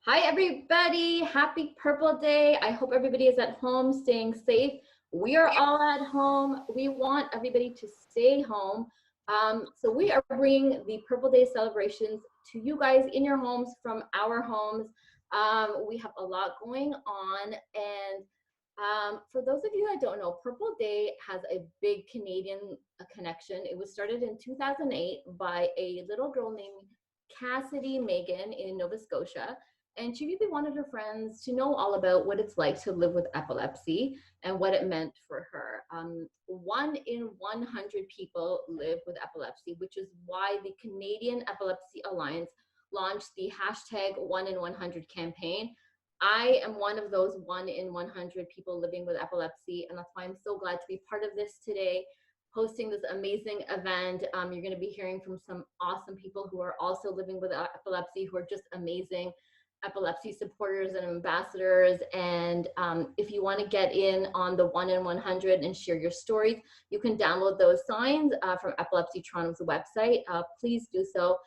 Hi, everybody. Happy Purple Day. I hope everybody is at home staying safe. We are all at home. We want everybody to stay home. So we are bringing the Purple Day celebrations to you guys in your homes from our homes. We have a lot going on. And for those of you that don't know, Purple Day has a big Canadian connection. It was started in 2008 by a little girl named Cassidy Megan in Nova Scotia. And she really wanted her friends to know all about what it's like to live with epilepsy and what it meant for her. 1 in 100 people live with epilepsy, which is why the Canadian Epilepsy Alliance launched the hashtag 1 in 100 campaign. I am one of those 1 in 100 people living with epilepsy, and that's why I'm so glad to be part of this today, hosting this amazing event. You're going to be hearing from some awesome people who are also living with epilepsy, who are just amazing epilepsy supporters and ambassadors. And if you want to get in on the 1 in 100 and share your stories, you can download those signs from Epilepsy Toronto's website. Please do so.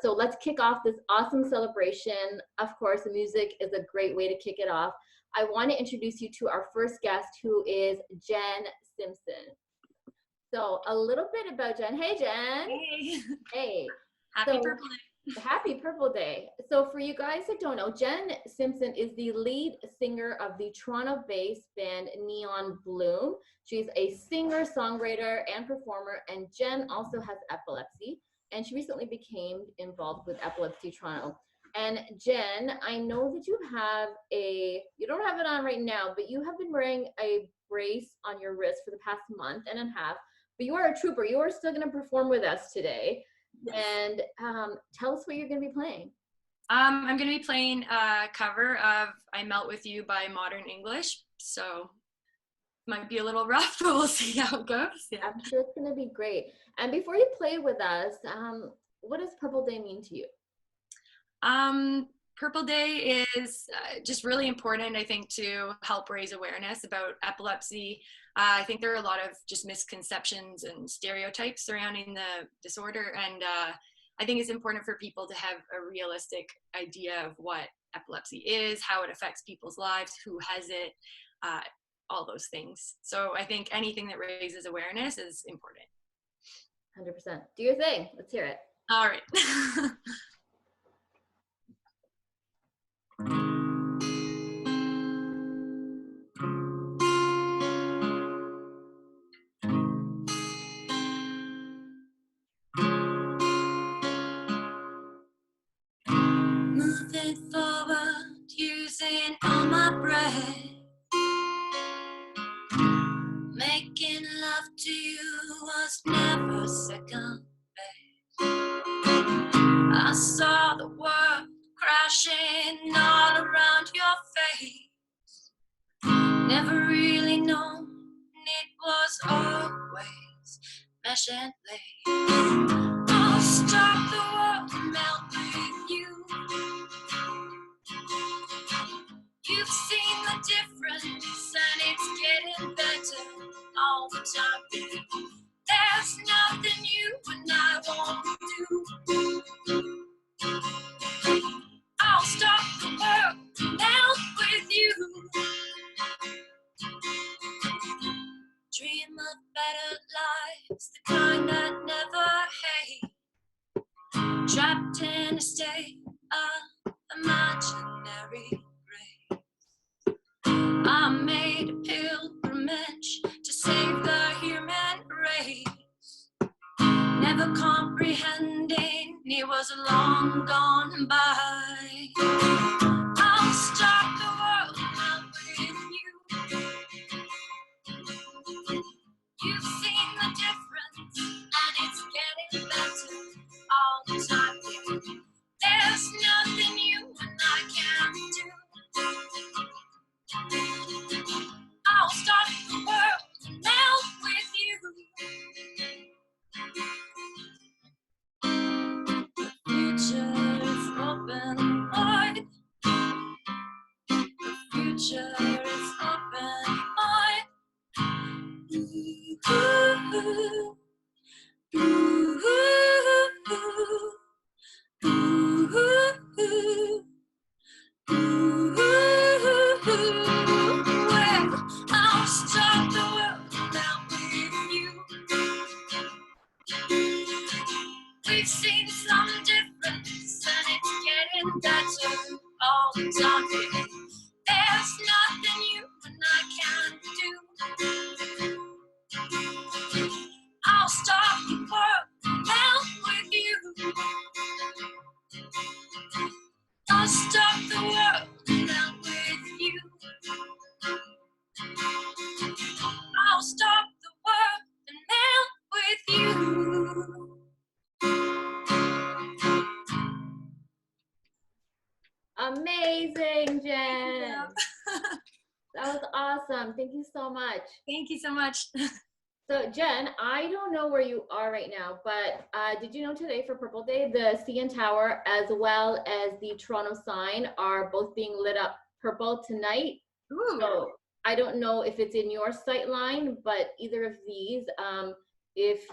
So let's kick off this awesome celebration. Of course, the music is a great way to kick it off. I want to introduce you to our first guest, who is Jen Simpson. So a little bit about Jen. Hey, Jen. Hey. Hey. Happy Purple Day. Happy Purple Day. So for you guys that don't know, Jen Simpson is the lead singer of the Toronto-based band Neon Bloom. She's a singer, songwriter, and performer, and Jen also has epilepsy, and she recently became involved with Epilepsy Toronto. And Jen, I know that you have you don't have it on right now, but you have been wearing a brace on your wrist for the past month and a half, but you are a trooper. You are still going to perform with us today. And tell us what you're going to be playing. I'm going to be playing a cover of I Melt With You by Modern English. So might be a little rough, but we'll see how it goes. Yeah. I'm sure it's going to be great. And before you play with us, what does Purple Day mean to you? Purple Day is just really important, I think, to help raise awareness about epilepsy. I think there are a lot of just misconceptions and stereotypes surrounding the disorder, and I think it's important for people to have a realistic idea of what epilepsy is, how it affects people's lives, who has it, all those things. So I think anything that raises awareness is important. 100%. Do your thing. Let's hear it. All right. Moving forward, using all my breath, making love to you was never second best. I saw the world crashing all around your face, never really known it was always mesh and lace. I'll stop the world and melt with you. You've seen the difference, and it's getting better all the time. There's nothing you and I won't do. I'll stop the world and melt with you. Dream of better lives, the kind that never hate. Trapped in a state of imaginary. I made a pilgrimage to save the human race, never comprehending it was long gone by. I'll stop the world and melt with you. You've seen the difference, and it's getting better all the time. There's nothing you and I can do. I'll stop the world and melt with you. The future is open wide. we've seen some difference, and it's getting better all the time. There's nothing you and I can't do. I'll stop the world melt with you. I'll stop the world melt with you. I'll stop the world and melt with you. Amazing, Jen. Yeah. That was awesome. Thank you so much. Thank you so much. So Jen, I don't know where you are right now, but did you know today for Purple Day, the CN Tower as well as the Toronto sign are both being lit up purple tonight? Ooh. So I don't know if it's in your sight line, but either of these, if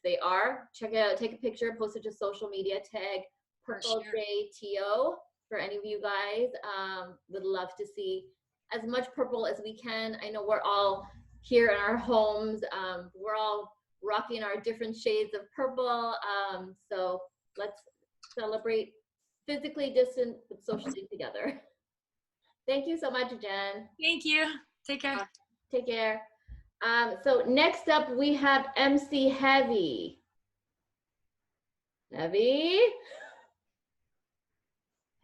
they are, check it out, take a picture, post it to social media, tag Purple Day TO for any of you guys. Would love to see as much purple as we can. I know we're all here in our homes. We're all rocking our different shades of purple. So let's celebrate physically distant but socially together. Thank you so much, Jen. Thank you. Take care. Take care. So next up we have Emcee Heavy. Heavy?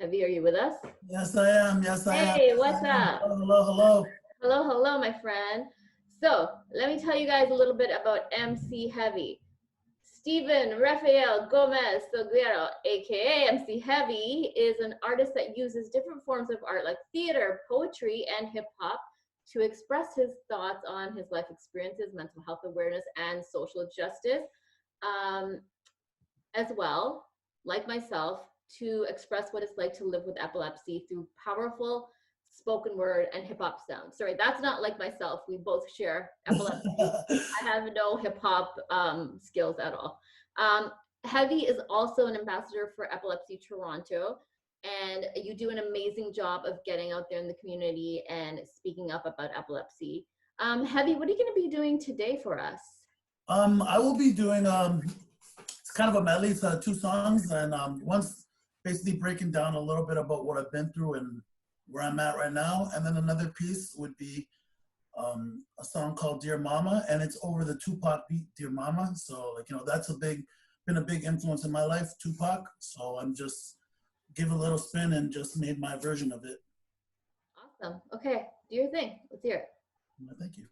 Heavy, are you with us? Yes, I am. Yes, I am. Hey, what's up? Hello, hello. Hello, hello, my friend. So let me tell you guys a little bit about Emcee Heavy. Stephen Rafael Gomez Salguero, aka Emcee Heavy, is an artist that uses different forms of art like theater, poetry, and hip hop to express his thoughts on his life experiences, mental health awareness, and social justice, as well, like myself, to express what it's like to live with epilepsy through powerful spoken word and hip hop sounds. Sorry, that's not like myself. We both share epilepsy. I have no hip hop skills at all. Heavy is also an ambassador for Epilepsy Toronto, and you do an amazing job of getting out there in the community and speaking up about epilepsy. Heavy, what are you going to be doing today for us? I will be doing it's kind of a medley. It's 2 songs, and one's basically breaking down a little bit about what I've been through and where I'm at right now, and then another piece would be a song called Dear Mama, and it's over the Tupac beat, Dear Mama. So, like, you know, that's been a big influence in my life, Tupac. So I'm just give a little spin and just made my version of it. Awesome. Okay, do your thing. Let's hear it. Well, thank you.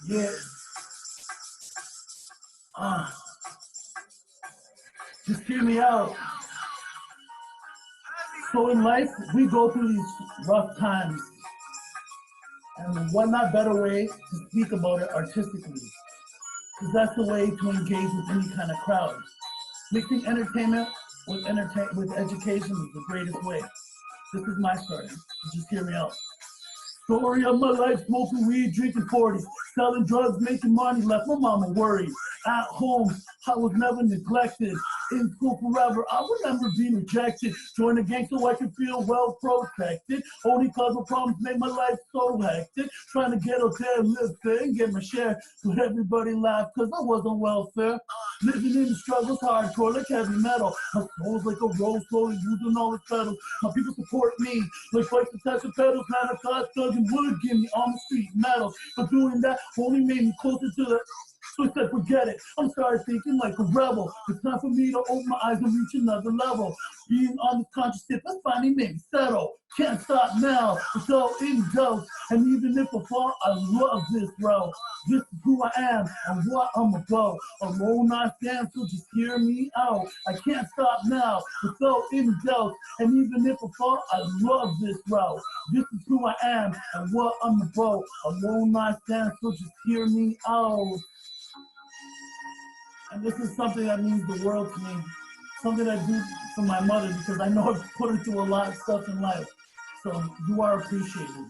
Yeah. Just hear me out. So in life, we go through these rough times. And what not better way to speak about it artistically? Because that's the way to engage with any kind of crowd. Mixing entertainment with education is the greatest way. This is my story. Just hear me out. Story of my life, smoking weed, drinking 40s, selling drugs, making money, left my mama worried. At home, I was never neglected. In school forever, I remember being rejected. Joined a gang so I could feel well protected. Only cause of problems made my life so hectic. Trying to get out there and live fair and get my share. But everybody laughed cause I was on welfare. Living in the struggles, hardcore like heavy metal. My soul's like a rose, slowly losing all its petals. My people support me, like bikes to touch the pedals. Man, I thought thugging would give me on the street medals. But doing that only made me closer to the so I said, forget it. I'm started thinking like a rebel. It's time for me to open my eyes and reach another level. Being on the conscious tip, that's finally made me settle. Can't stop now, without any doubt. And even if I fall, I love this route. This is who I am and what I'm about. Alone I stand, so just hear me out. I can't stop now, without any doubt. And even if I fall, I love this route. This is who I am and what I'm about. Alone I stand, so just hear me out. And this is something that means the world to me. Something I do for my mother because I know I've put her through a lot of stuff in life. So you are appreciated.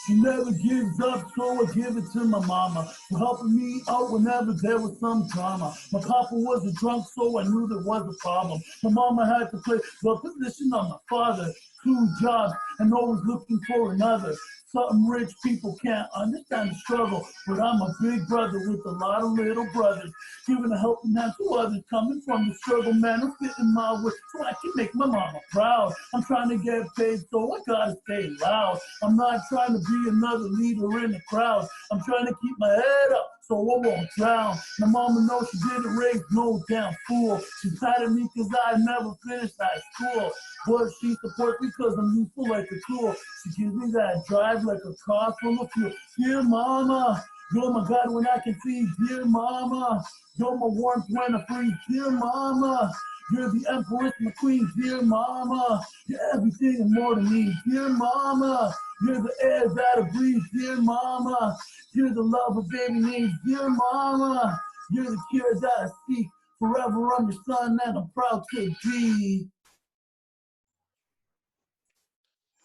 She never gives up, so I give it to my mama for helping me out whenever there was some drama. My papa was a drunk, so I knew there was a problem. My mama had to play the position of my father. 2 jobs, and always looking for another. Something rich people can't understand the struggle, but I'm a big brother with a lot of little brothers, giving a helping hand to others, coming from the struggle, man, I'm fitting my way so I can make my mama proud. I'm trying to get paid, so I gotta stay loud. I'm not trying to be another leader in the crowd. I'm trying to keep my head up so I won't drown. My mama knows she didn't raise no damn fool. She's mad at me because I never finished high school. But she supports me because I'm useful like a tool. She gives me that drive like a car full of fuel. Dear mama, you're my God when I can see. Dear mama, you're my warmth when I freeze. Dear mama, you're the empress, my queen. Dear mama, you're everything and more to me. Dear mama, you're the air that I breathe. Dear mama, you're the love a baby needs. Dear mama, you're the cure that I seek. Forever I'm your son and I'm proud to be.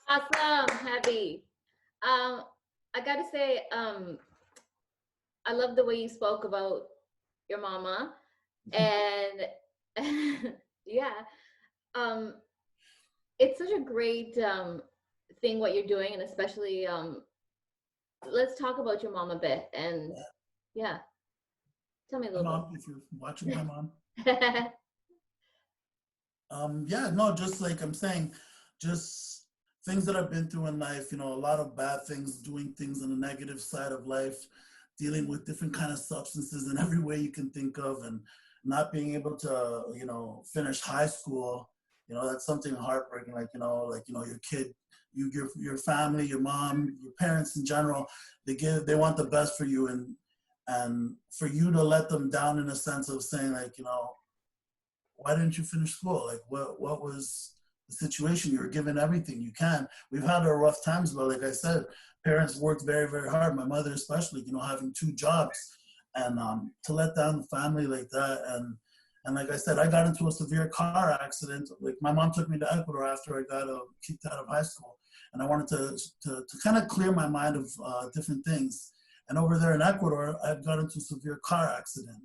Awesome, Heavy. I gotta say, I love the way you spoke about your mama, and yeah, it's such a great thing what you're doing, and especially let's talk about your mom a bit, and yeah, tell me a little Mom, if you're watching, my mom. bit. Yeah, no, just like I'm saying, just things that I've been through in life, you know, a lot of bad things, doing things on the negative side of life, dealing with different kind of substances in every way you can think of, and not being able to, you know, finish high school, you know, that's something heartbreaking. Like, your kid, your family, your mom, your parents in general, they want the best for you, and for you to let them down in a sense of saying, like, you know, why didn't you finish school? Like, what was the situation? You were given everything you can. We've had our rough times, but like I said, parents worked very, very hard. My mother especially, you know, having 2 jobs, and to let down the family like that. And like I said, I got into a severe car accident. Like, my mom took me to Ecuador after I got kicked out of high school, and I wanted to kind of clear my mind of different things. And over there in Ecuador, I got into a severe car accident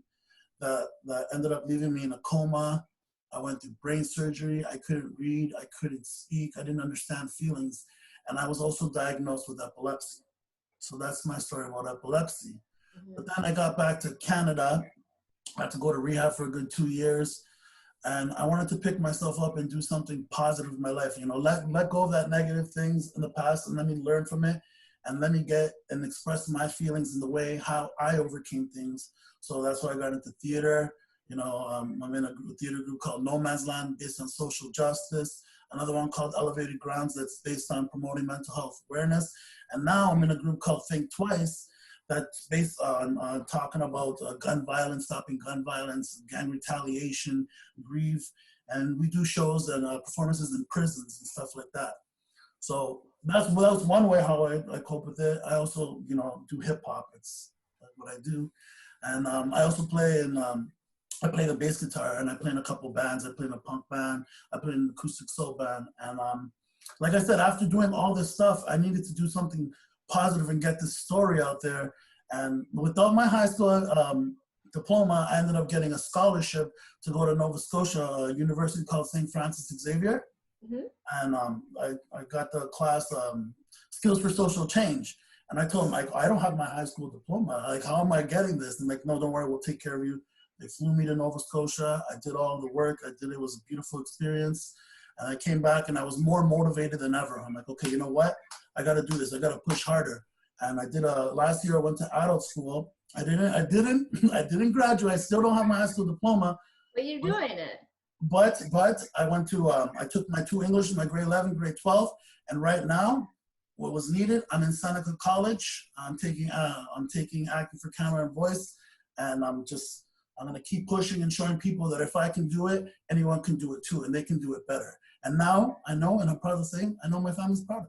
that ended up leaving me in a coma. I went through brain surgery. I couldn't read. I couldn't speak. I didn't understand feelings. And I was also diagnosed with epilepsy. So that's my story about epilepsy. Mm-hmm. But then I got back to Canada. I had to go to rehab for a good 2 years. And I wanted to pick myself up and do something positive in my life. You know, let go of that negative things in the past, and let me learn from it. And let me get and express my feelings in the way how I overcame things. So that's why I got into theater. You know, I'm in a theater group called No Man's Land, based on social justice. Another one called Elevated Grounds, that's based on promoting mental health awareness. And now I'm in a group called Think Twice, that's based on talking about gun violence, stopping gun violence, gang retaliation, grief. And we do shows and performances in prisons and stuff like that. So that's one way how I cope with it. I also, you know, do hip hop. It's what I do. And I also play in, I play the bass guitar, and I play in a couple bands. I play in a punk band. I play in an acoustic soul band. And like I said, after doing all this stuff, I needed to do something positive and get this story out there. And without my high school diploma, I ended up getting a scholarship to go to Nova Scotia, a university called St. Francis Xavier. Mm-hmm. And I got the class Skills for Social Change. And I told them, like, I don't have my high school diploma. Like, how am I getting this? And like, no, don't worry, we'll take care of you. They flew me to Nova Scotia. I did all the work. It was a beautiful experience. And I came back and I was more motivated than ever. I'm like, okay, you know what? I got to do this. I got to push harder. And I did last year I went to adult school. I didn't graduate. I still don't have my high school diploma. But you're doing it. But I went to, I took my 2 English, my grade 11, grade 12. And right now, what was needed, I'm in Seneca College. I'm taking acting for camera and voice. And I'm going to keep pushing and showing people that if I can do it, anyone can do it too, and they can do it better. And now I know, and I'm proud to say, I know my family's proud of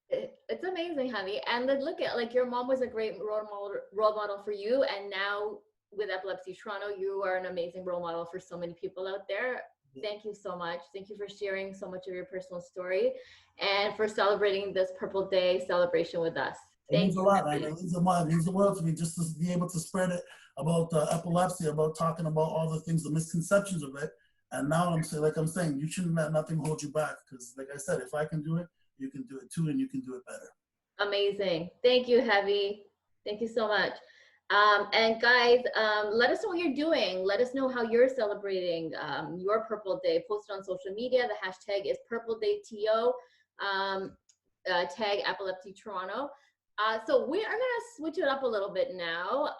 it. It's amazing, honey. And look at, like, your mom was a great role model for you. And now with Epilepsy Toronto, you are an amazing role model for so many people out there. Thank you so much. Thank you for sharing so much of your personal story and for celebrating this Purple Day celebration with us. It means a lot, man. It means a lot. It means the world to me just to be able to spread it about epilepsy, about talking about all the things, the misconceptions of it. And now I'm saying, you shouldn't let nothing hold you back. Because like I said, if I can do it, you can do it too, and you can do it better. Amazing. Thank you, Heavy. Thank you so much. And guys, let us know what you're doing. Let us know how you're celebrating your Purple Day. Post it on social media. The hashtag is PurpleDayTO. Tag Epilepsy Toronto. So we are gonna switch it up a little bit now.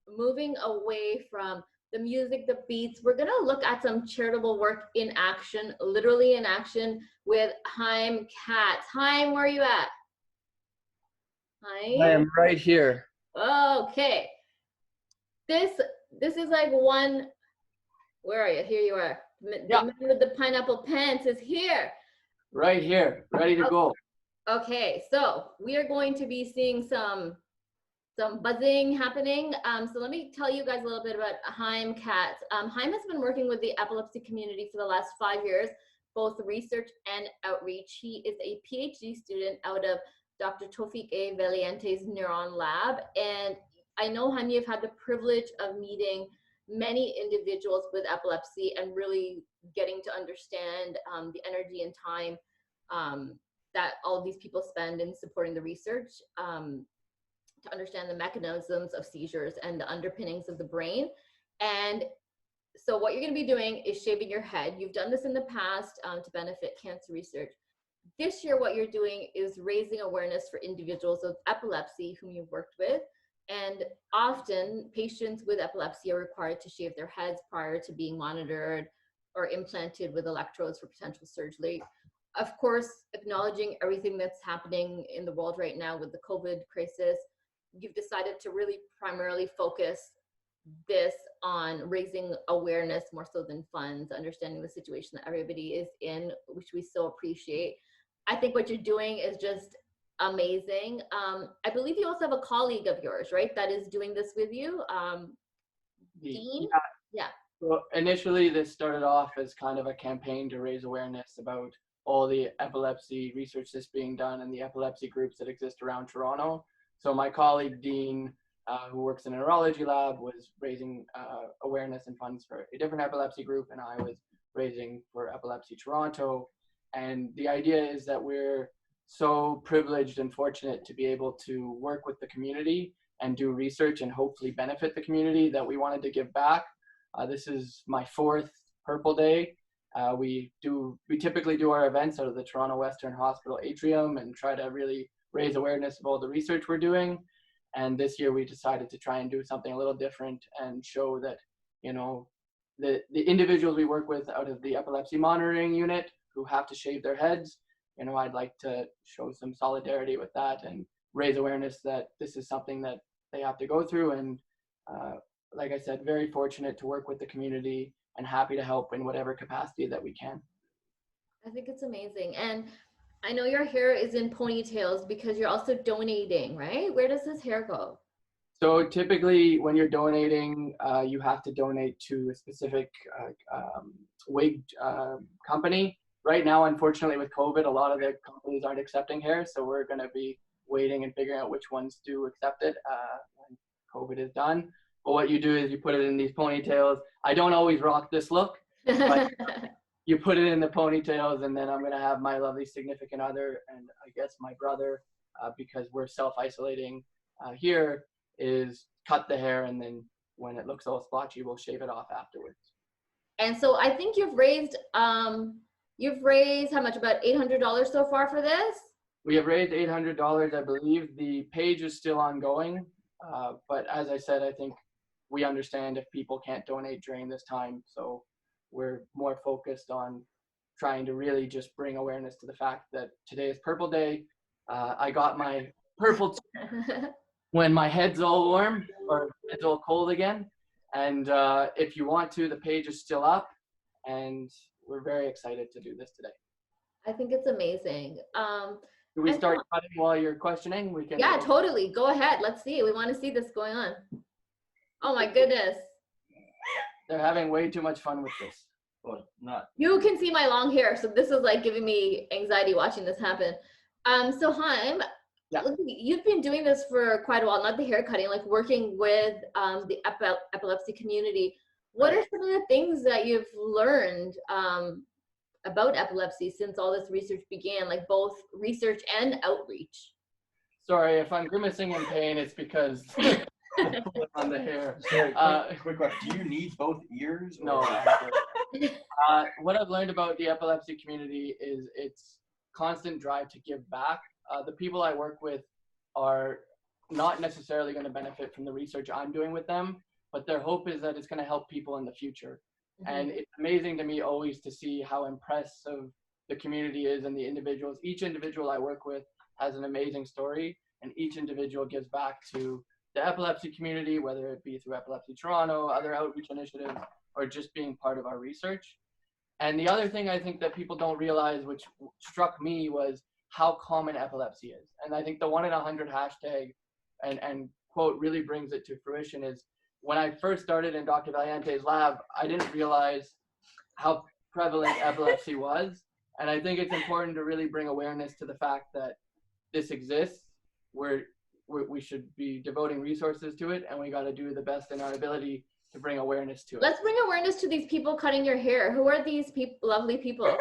Moving away from the music, the beats, we're gonna look at some charitable work in action, literally in action, with Chaim Katz. Chaim, where are you at? Chaim? I am right here. Okay. This is like one, where are you? Here you are. The Yeah. man with the pineapple pants is here. Right here, ready to go. Okay, so we are going to be seeing some buzzing happening. So let me tell you guys a little bit about Chaim Katz. Chaim has been working with the epilepsy community for the last 5 years, both research and outreach. He is a PhD student out of Dr. Tofik A. Valiente's Neuron Lab. And I know, Chaim, you've had the privilege of meeting many individuals with epilepsy and really getting to understand the energy and time that all of these people spend in supporting the research to understand the mechanisms of seizures and the underpinnings of the brain. And so what you're going to be doing is shaving your head. You've done this in the past to benefit cancer research. This year, what you're doing is raising awareness for individuals with epilepsy whom you've worked with. And often patients with epilepsy are required to shave their heads prior to being monitored or implanted with electrodes for potential surgery. Of course, acknowledging everything that's happening in the world right now with the COVID crisis, you've decided to really primarily focus this on raising awareness more so than funds, understanding the situation that everybody is in, which we so appreciate. I think what you're doing is just amazing. I believe you also have a colleague of yours, right, that is doing this with you, Dean? Yeah. So initially, this started off as kind of a campaign to raise awareness about all the epilepsy research that's being done and the epilepsy groups that exist around Toronto. So my colleague, Dean, who works in a neurology lab, was raising awareness and funds for a different epilepsy group, and I was raising for Epilepsy Toronto. And the idea is that we're so privileged and fortunate to be able to work with the community and do research and hopefully benefit the community that we wanted to give back. This is my 4th Purple Day. We typically do our events out of the Toronto Western Hospital atrium and try to really raise awareness of all the research we're doing. And this year we decided to try and do something a little different and show that, you know, the individuals we work with out of the epilepsy monitoring unit who have to shave their heads, you know, I'd like to show some solidarity with that and raise awareness that this is something that they have to go through. And like I said, very fortunate to work with the community and happy to help in whatever capacity that we can. I think it's amazing. And I know your hair is in ponytails because you're also donating, right? Where does this hair go? So typically when you're donating, you have to donate to a specific wig company. Right now, unfortunately, with COVID, a lot of the companies aren't accepting hair. So we're going to be waiting and figuring out which ones do accept it when COVID is done. But what you do is you put it in these ponytails. I don't always rock this look, but you put it in the ponytails, and then I'm going to have my lovely significant other and I guess my brother, because we're self-isolating here, is cut the hair, and then when it looks all splotchy, we'll shave it off afterwards. And so I think you've raised how much, about $800 so far for this? We have raised $800, I believe. The page is still ongoing, but as I said, I think we understand if people can't donate during this time, so we're more focused on trying to really just bring awareness to the fact that today is Purple Day. I got my purple when my head's all warm or it's all cold again. And if you want to, the page is still up, and we're very excited to do this today. I think it's amazing. Do we start cutting while you're questioning? We can. Yeah, totally. Go ahead. Let's see. We want to see this going on. Oh my goodness. They're having way too much fun with this. Well, not. You can see my long hair, so this is like giving me anxiety watching this happen. So Chaim, yeah. Look, you've been doing this for quite a while, not the hair cutting, like working with the epilepsy community. What are some of the things that you've learned about epilepsy since all this research began, like both research and outreach? Sorry, if I'm grimacing in pain, it's because on the hair. Sorry, quick question. Do you need both ears? No. What I've learned about the epilepsy community is its constant drive to give back. The people I work with are not necessarily going to benefit from the research I'm doing with them, but their hope is that it's going to help people in the future. And it's amazing to me always to see how impressive the community is and the individuals. Each individual I work with has an amazing story, and each individual gives back to the epilepsy community, whether it be through Epilepsy Toronto, other outreach initiatives, or just being part of our research. And the other thing I think that people don't realize, which struck me, was how common epilepsy is. And I think the 1 in 100 hashtag and quote really brings it to fruition. Is when I first started in Dr. Valiente's lab, I didn't realize how prevalent epilepsy was. And I think it's important to really bring awareness to the fact that this exists. We should be devoting resources to it, and we got to do the best in our ability to bring awareness to it. Let's bring awareness to these people cutting your hair. Who are these lovely people?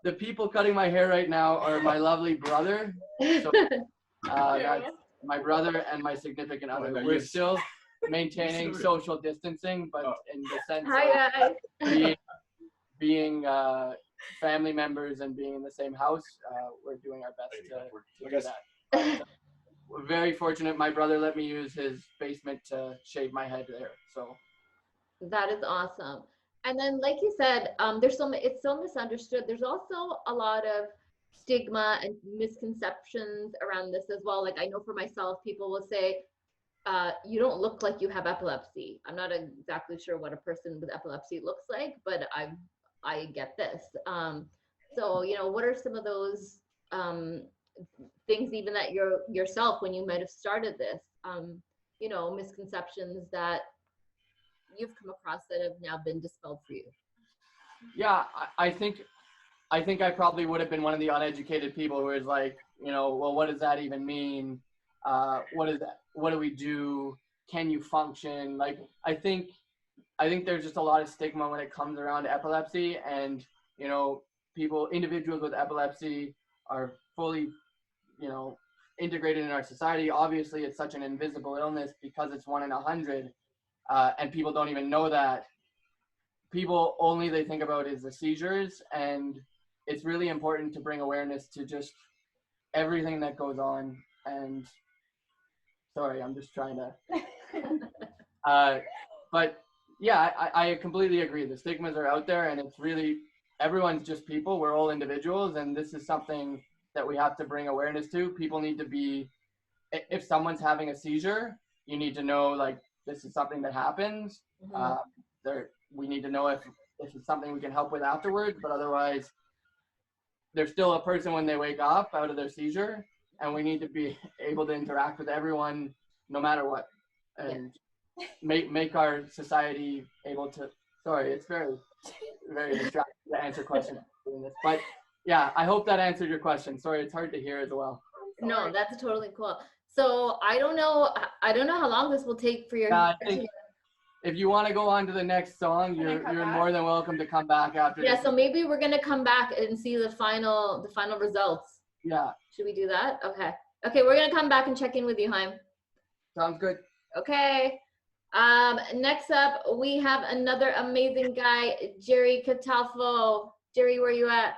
The people cutting my hair right now are my lovely brother. So, that's my brother and my significant other. We're still maintaining social distancing, but in the sense of being family members and being in the same house, we're doing our best to do that. We're very fortunate. My brother let me use his basement to shave my head there. So that is awesome. And then, like you said, it's so misunderstood. There's also a lot of stigma and misconceptions around this as well. Like I know for myself, people will say, you don't look like you have epilepsy. I'm not exactly sure what a person with epilepsy looks like, but I get this. So, what are some of those things even that yourself, when you might have started this, misconceptions that you've come across that have now been dispelled for you? Yeah, I think I probably would have been one of the uneducated people who is like, well, what does that even mean? What is that? What do we do? Can you function? Like, I think there's just a lot of stigma when it comes around to epilepsy, and individuals with epilepsy are fully, integrated in our society. Obviously, it's such an invisible illness because it's 1 in 100, and people don't even know that. People they think about is the seizures, and it's really important to bring awareness to just everything that goes on. And sorry, I'm just trying to. But yeah, I completely agree. The stigmas are out there, and it's really, everyone's just people. We're all individuals, and this is something that we have to bring awareness to. People need to be, if someone's having a seizure, you need to know, like, this is something that happens. We need to know if this is something we can help with afterwards, but otherwise, they're still a person when they wake up out of their seizure, and we need to be able to interact with everyone no matter what. And make our society able to, sorry, it's very, very distracting to answer questions doing this. But yeah, I hope that answered your question. Sorry, it's hard to hear as well. No, that's totally cool. So I don't know how long this will take for your I think if you want to go on to the next song, you're more than welcome to come back after. Yeah, so maybe we're gonna come back and see the final results. Yeah. Should we do that? Okay, we're gonna come back and check in with you, Chaim. Sounds good. Okay. Next up, we have another amazing guy, Jerry Cataflo. Jerry, where you at?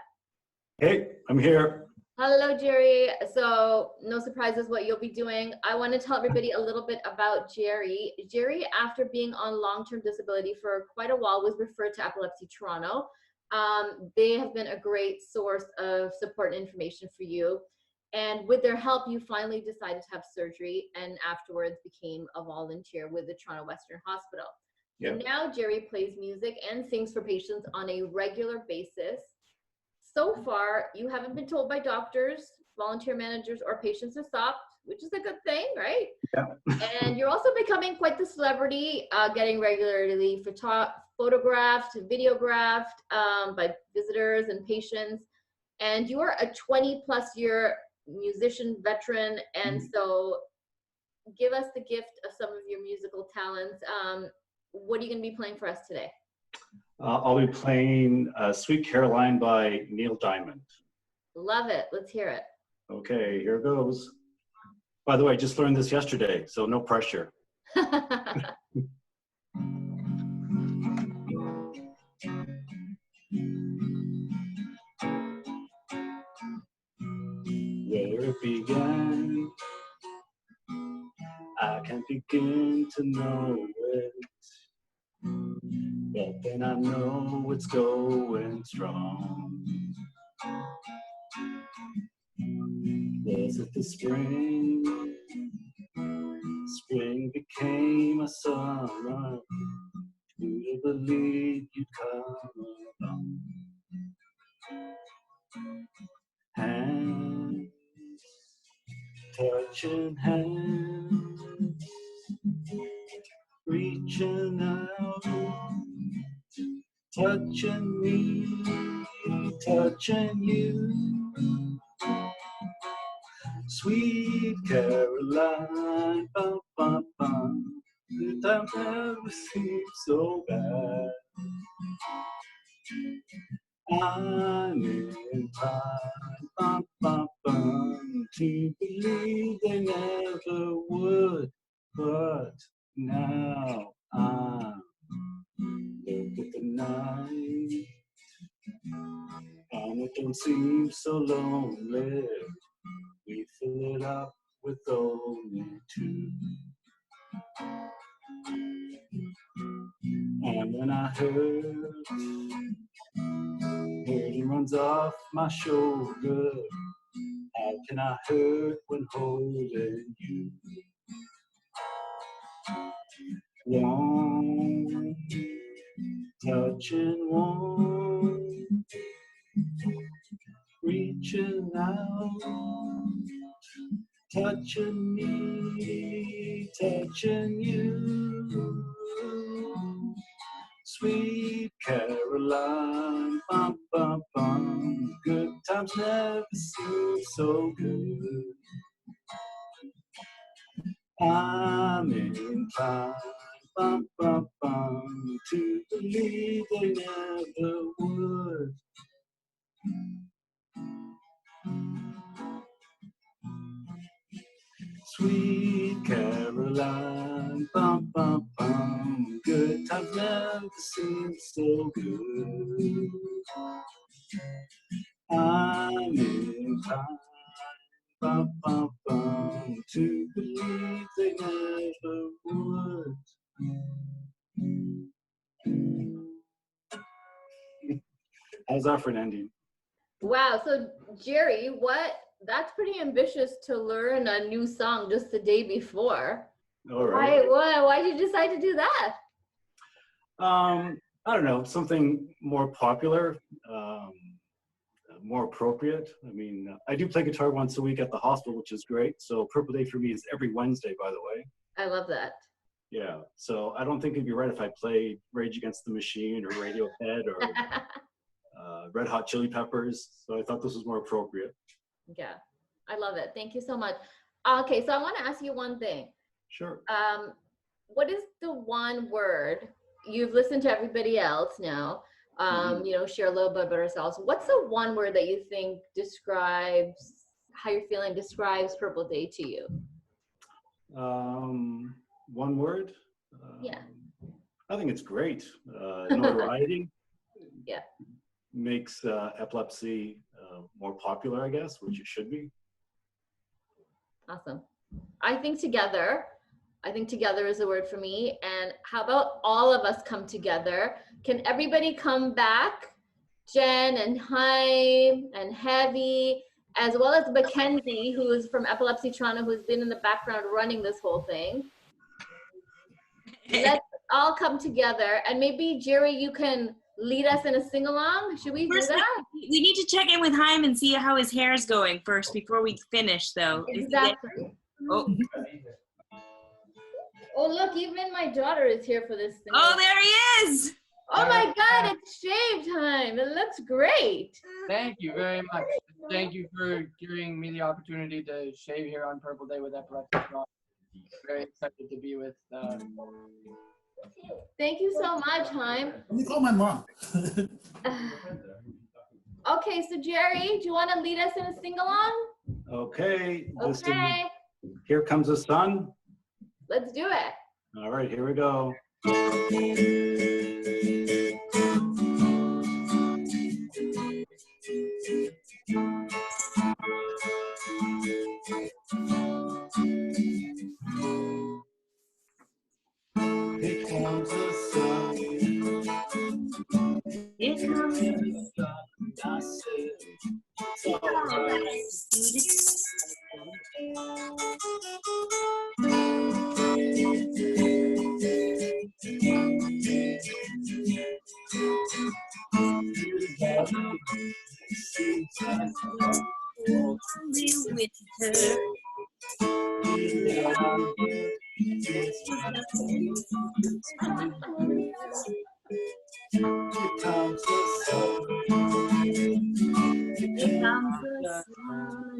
Hey, I'm here. Hello, Jerry. So no surprises what you'll be doing. I want to tell everybody a little bit about Jerry. Jerry, after being on long-term disability for quite a while, was referred to Epilepsy Toronto. They have been a great source of support and information for you. And with their help, you finally decided to have surgery and afterwards became a volunteer with the Toronto Western Hospital. Yeah. Now Jerry plays music and sings for patients on a regular basis. So far, you haven't been told by doctors, volunteer managers, or patients to stop, which is a good thing, right? Yeah. And you're also becoming quite the celebrity, getting regularly photographed, videographed by visitors and patients. And you are a 20-plus year musician veteran, and so give us the gift of some of your musical talents. What are you going to be playing for us today? I'll be playing Sweet Caroline by Neil Diamond. Love it. Let's hear it. Okay, here goes. By the way, I just learned this yesterday, so no pressure. Where it began, I can't begin to know it, but then I know it's going strong. Was it the spring? Spring became a summer. Who'd have believed you'd come along? Hands, touching hands, reaching out, touching me, touching you. Sweet Caroline, bum, bum, bum. The time never seemed so bad. I'm inclined, bum, bum, bum, to believe they never would, but now I'm look at the night, and it don't seem so lonely. We fill it up with only two. And when I hurt, hurting runs off my shoulder. How can I hurt when holding you? Warm, touching warm, reaching out, touching me, touching you. Sweet Caroline, bum, bum, bum. Good times never seem so good. I'm inclined, bum, bum, bum, to believe they never would. Sweet Caroline, bum, bum, bum. Good times never seem so good. I'm inclined, bum, bum, bum, to believe they never would. How's that for an ending? Wow. So Jerry, that's pretty ambitious to learn a new song just the day before. All right. Why did you decide to do that? I don't know, something more popular, more appropriate. I mean, I do play guitar once a week at the hospital, which is great. So Purple Day for me is every Wednesday, by the way. I love that. Yeah. So I don't think it'd be right if I played Rage Against the Machine or Radiohead or Red Hot Chili Peppers. So I thought this was more appropriate. Yeah, I love it. Thank you so much. Okay, so I want to ask you one thing. Sure. What is the one word, you've listened to everybody else now, share a little bit about ourselves. What's the one word that you think describes how you're feeling, describes Purple Day to you? One word? Yeah. I think it's great. Notoriety. Yeah. Makes epilepsy more popular, I guess, which it should be. Awesome. I think together is a word for me. And how about all of us come together? Can everybody come back? Jen and Chaim and Heavy, as well as Mackenzie, who is from Epilepsy Toronto, who's been in the background running this whole thing. Let's all come together. And maybe, Jerry, you can lead us in a sing-along. Should we do that? We need to check in with Chaim and see how his hair is going first before we finish, though. Exactly. Oh. Oh, look, even my daughter is here for this thing. Oh, there he is. Oh my God, it's shave time. It looks great. Thank you very much. Thank you for giving me the opportunity to shave here on Purple Day with Epilepsy. Very excited to be with Thank you so much, Chaim. Let me call my mom. Okay, so Jerry, do you want to lead us in a sing-along? Okay. This is Okay, Here Comes the Sun. let's do it. All right, here we go. Here comes the sun. Here comes The sun. I say it's all right. only winter. Here comes the sun. Here comes the sun,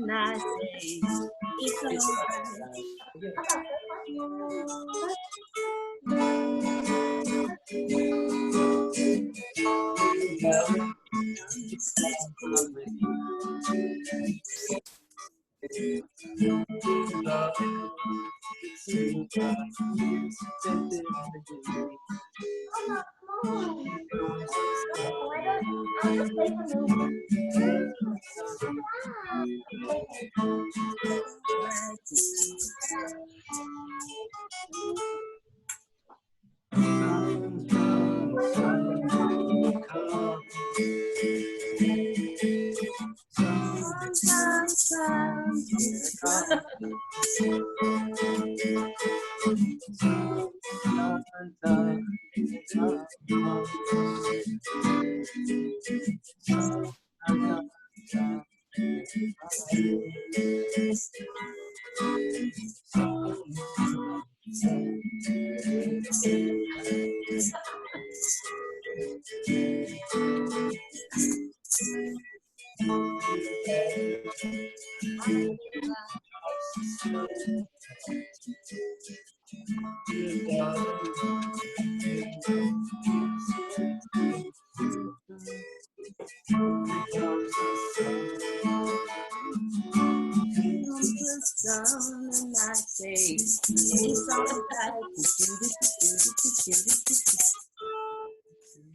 I say, it's and I say, it's all right.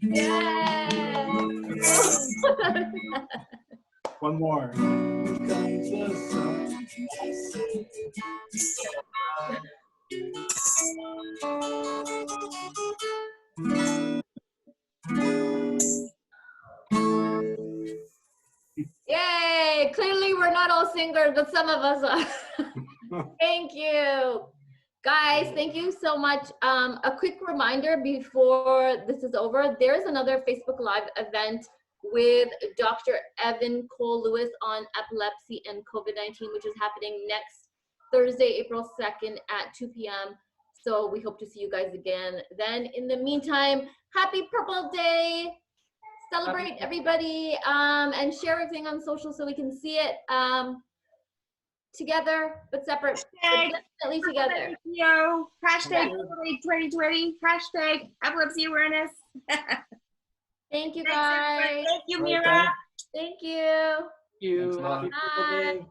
Yes. One more. Here comes the sun. I say Yay! Clearly, we're not all singers, but some of us are. Thank you. Guys, thank you so much. A quick reminder before this is over, there's another Facebook Live event with Dr. Evan Cole-Lewis on epilepsy and COVID-19, which is happening next Thursday, April 2nd at 2 p.m. So we hope to see you guys again. Then in the meantime, happy Purple Day. Celebrate everybody and share everything on social so we can see it together but separate, but definitely together. Yo, hashtag 2020, hashtag epilepsy awareness. Thank you Thanks, guys. everybody. Thank you, Right, Meera. Thank you. You. Thanks a lot. Happy Purple Day. Bye.